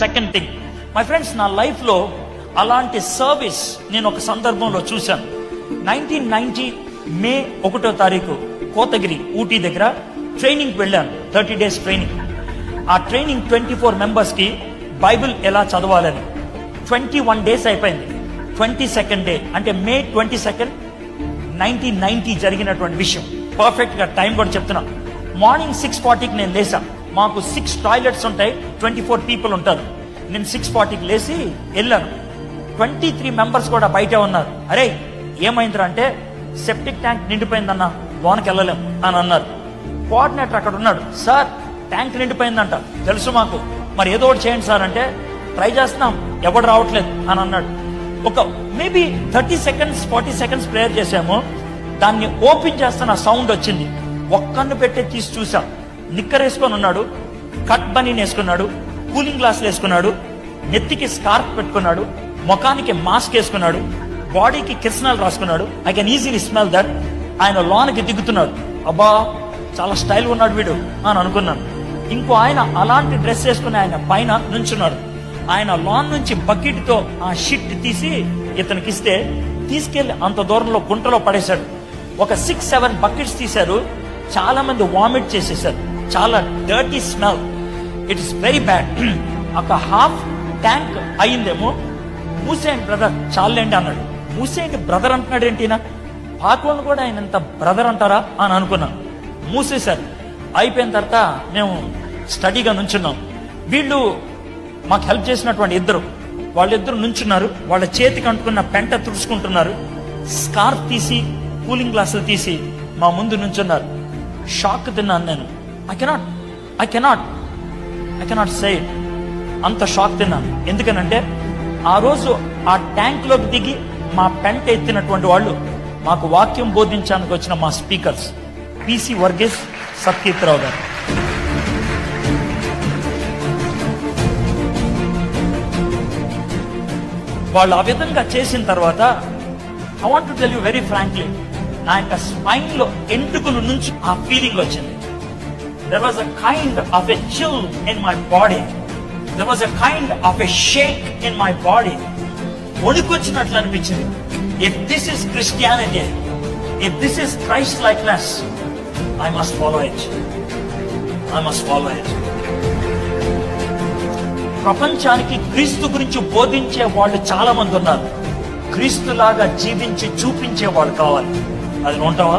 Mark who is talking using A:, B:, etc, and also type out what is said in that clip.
A: Second thing my friends, నా లైఫ్లో అలాంటి సర్వీస్ నేను ఒక సందర్భంలో చూశాను. 1990 మే 1వ తారీఖు కోతగిరి ఊటీ దగ్గర ట్రైనింగ్ వెళ్ళాను. 30 days ట్రైనింగ్. ఆ ట్రైనింగ్ 24 మెంబర్స్కి బైబిల్ ఎలా చదవాలని 21 days అయిపోయింది. 22nd డే అంటే మే 22, 1990 జరిగినటువంటి విషయం. పర్ఫెక్ట్ గా టైం కూడా చెప్తున్నా. మార్నింగ్ 6:40కి నేను లేసాను. మాకు 6 టాయిలెట్స్ ఉంటాయి, 24 people ఉంటారు. నేను 6:40కి లేచి వెళ్ళాను. 23 మెంబర్స్ కూడా బయటే ఉన్నారు. అరే ఏమైందిరా అంటే, సెప్టిక్ ట్యాంక్ నిండిపోయిందన్న, లోనకి వెళ్ళలేం అని అన్నారు. కోఆర్డినేటర్ అక్కడ ఉన్నాడు. సార్ ట్యాంక్ నిండిపోయిందంట, తెలుసు మాకు, మరి ఏదో ఒకటి చేయండి సార్ అంటే, ట్రై చేస్తున్నాం, ఎవడు రావట్లేదు అని అన్నాడు. ఒక మేబీ 30 seconds 40 seconds ప్రేయర్ చేసాము. దాన్ని ఓపెన్ చేస్తున్న సౌండ్ వచ్చింది. ఒక్కన్ను పెట్టి తీసి చూసా. నిక్కర్ వేసుకొని ఉన్నాడు, కట్ బనీన్ వేసుకున్నాడు, కూలింగ్ గ్లాసులు వేసుకున్నాడు, నెత్తికి స్కార్ఫ్ పెట్టుకున్నాడు, ముఖానికి మాస్క్ వేసుకున్నాడు, బాడీకి కిరసనాలు రాసుకున్నాడు. I can easily smell that. ఆయన లోనకి దిగుతున్నాడు. అబ్బా చాలా స్టైల్ ఉన్నాడు వీడు అని అనుకున్నాను. ఇంకో ఆయన అలాంటి డ్రెస్ వేసుకుని ఆయన పైన నుంచున్నాడు. ఆయన లాన్ నుంచి బకెట్ తో ఆ షిట్ తీసి ఇతనికి ఇస్తే తీసుకెళ్లి అంత దూరంలో గుంటలో పడేశాడు. ఒక 6-7 బకెట్స్ తీశారు. చాలా మంది వామిట్ చేసేసారు. చాలా dirty smell. It is very bad. ఒక హాఫ్ ట్యాంక్ అయిందేమో. మూసేయండి బ్రదర్, చాలండి అన్నాడు. మూసేయండి బ్రదర్ అంటున్నాడు ఏంటినా, పాకోళ్ళు కూడా ఆయన ఎంత బ్రదర్ అంటారా అని అనుకున్నాను. మూసేశారు. అయిపోయిన తర్వాత మేము స్టడీగా నుంచున్నాం. వీళ్ళు మాకు హెల్ప్ చేసినటువంటి వాళ్ళిద్దరు నుంచున్నారు. వాళ్ళ చేతికి అంటుకున్న పెంట తుడుచుకుంటున్నారు. స్కార్ఫ్ తీసి కూలింగ్ గ్లాసులు తీసి మా ముందు నుంచున్నారు. షాక్ తిన్నాను నేను. I cannot say it. అంత షాక్ తిన్నాను. ఎందుకనంటే ఆ రోజు ఆ ట్యాంక్ లోకి దిగి మా పెంట ఎత్తినటువంటి వాళ్ళు మాకు వాక్యం బోధించడానికి వచ్చిన మా స్పీకర్స్ పిసి వర్గీస్, సత్కీర్తిరావు గారు. వాళ్ళు ఆ విధంగా చేసిన తర్వాత I want to tell you very frankly, నా యొక్క స్పైన్ లో ఎంటుకల నుంచి ఆ ఫీలింగ్ వచ్చింది. There was a kind of a chill in my body. There was a kind of a shake in my body. వణుకొచ్చినట్లు అనిపించింది. If this is Christianity, if this is Christ likeness, I must follow it. ప్రపంచానికి క్రీస్తు గురించి బోధించే వాళ్ళు చాలా మంది ఉన్నారు. క్రీస్తులాగా జీవించి చూపించే వాళ్ళు కావాలి. అది ఉంటావా?